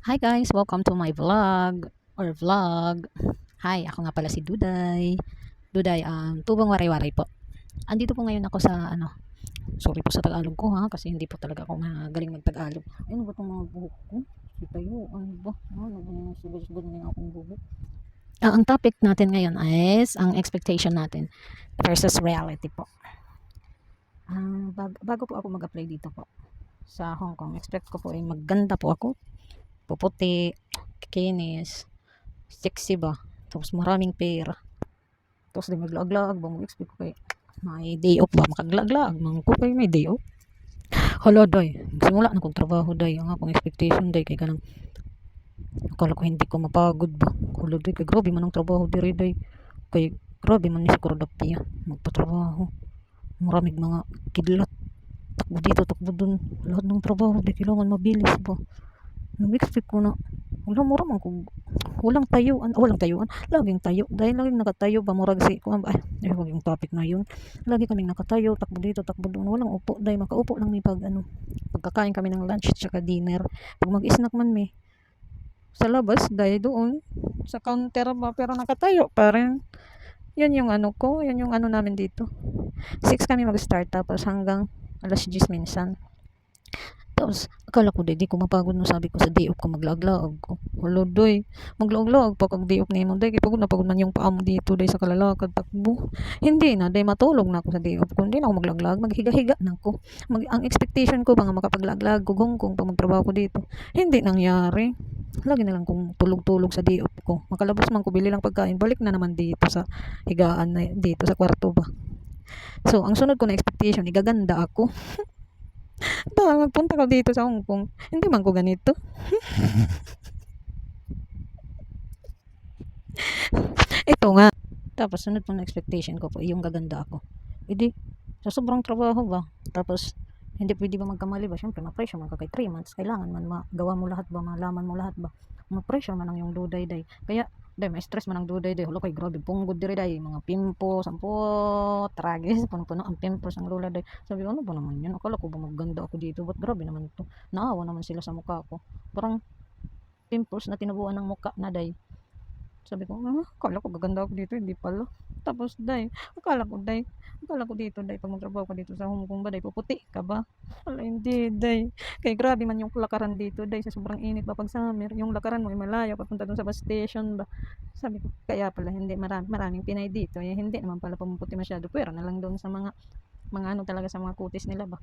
Hi guys, welcome to my vlog. Hi, ako nga pala si Duday. Duday, tubong waray-waray po. Andito po ngayon ako sa sorry po sa Tagalog ko ha, kasi hindi po talaga ako magaling mag-Tagalog. Ano ba itong mga buhok ko? Tayo, ano ba? Ano ba yung sugal-sugal na akong buhok? Ang topic natin ngayon is ang expectation natin versus reality po. Bago po ako mag-apply dito po sa Hong Kong, expect ko po ay magganda po ako, puputi, kikinis, sexy ba? Tapos maraming pera. Tapos di maglaag-laag ba? Mag-expect ko kay may day off ba? Makaglaag-laag. Mang ko kay may day off. Hala, day. Simula na kong trabaho, day. Ang akong expectation, day. Kaya ganang, akala ko hindi ko mapagod ba? Hala, day. Kaya grabe man ang trabaho, diri, day. Kaya grabe man ni si Kurodapia. Magpatrabaho. Maraming mga kidlat. Takbo dito, takbo dun. Lahat ng trabaho, day. Kailangan mabilis ba? Nag-expect ko na wala mo raman kung walang tayuan, laging tayo, dahil laging nakatayo ba murag si kuan ba wag yung topic na yun, lagi kaming nakatayo, takbo dito, takbo doon, walang upo, dahil makaupo lang mi pag pagkakain kami ng lunch tsaka dinner, pag mag-snack man mi sa labas, dahil doon sa counter ba, pero nakatayo pa rin. Yun yung yun yung namin dito, 6 kami mag-start, tapos hanggang alas 10 minsan. Tapos, akala ko di ko mapagod no, sabi ko sa day off ko maglaag-laag ko. Wala doy, maglaag-laag pa kag day off nimo day, kay pagod na pagod man yung paa mo dito day sa kalalakad takbo. Hindi na day matulog na ako sa day off ko. Hindi na ako maglaag-laag, maghiga-higa na ako. Ang expectation ko ba nga makapaglaag-laag ko kung pag magtrabaho ko dito. Hindi nangyari. Lagi na lang kung tulog-tulog sa day off ko. Makalabas man ko, bili lang pagkain, balik na naman dito sa higaan na dito sa kwarto ba. So, ang sunod ko na expectation, igaganda ako. Magpunta ka dito sa Hong Kong. Hindi man ko ganito. Ito nga. Tapos sunod po na expectation ko po, yung gaganda ako. Hindi, sa sobrang trabaho ba? Tapos, hindi pwede ba magkamali ba? Siyempre, ma-pressure man ka kay 3 months. Kailangan man magawa mo lahat ba? Malaman mo lahat ba? Ma-pressure man ang yung duday-day. Kaya, day, may stress man ang duday-day. Hulo kay grabe, punggod diri day. Mga pimples, ang po, tragis, puno-puno ang pimples ang lula day. Sabi ko, ano ba naman yan? Akala ko ba magganda ako dito? Ba't grabe naman to? Naawa naman sila sa mukha ko. Parang pimples na tinubuan ng mukha na day. Sabi ko, akala ko gaganda ako dito, hindi pala. Tapos, akala ko dito, day, pag magtrabaho ka dito sa Hong Kong ba, day, puputi ka ba? Wala, hindi, day. Kaya grabe man yung lakaran dito, day, sa sobrang init ba pag summer, yung lakaran mo ay malayo, papunta dun sa bus station ba. Sabi ko, kaya pala, hindi, maraming Pinay dito, hindi naman pala pumuputi masyado, pero na lang doon sa mga talaga sa mga kutis nila ba.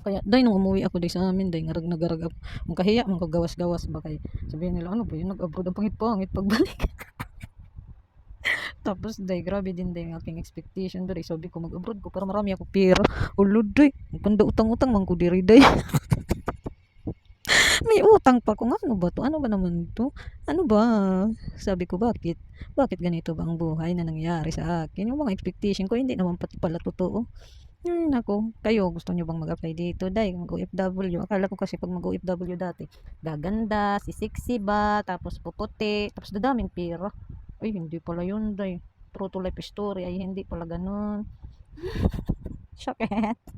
Kaya day nung umuwi ako day sa amin day ngarag ako. Ang kahiya man ko gawas-gawas ba kay sabihin nila ano ba yun nag-abroad ang pangit-pangit pagbalik. Tapos day grabe din day ang aking expectation day. Sabi ko mag-abroad ko para marami ako pera. Ulod day. Panda utang-utang man ko diri day. May utang pa ko. Ano ba to? Ano ba naman to? Ano ba? Sabi ko bakit? Bakit ganito ba ang buhay na nangyari sa akin? Yung mga expectation ko hindi naman pati pala totoo. Naku, kayo gusto nyo bang mag-apply dito? Dahil mag-OFW. Akala ko kasi pag mag-OFW dati, gaganda, si sexy ba, tapos puputi, tapos dadaming pera. Ay, hindi pala yun, day. True to life story, ay hindi pala ganun. Shokit.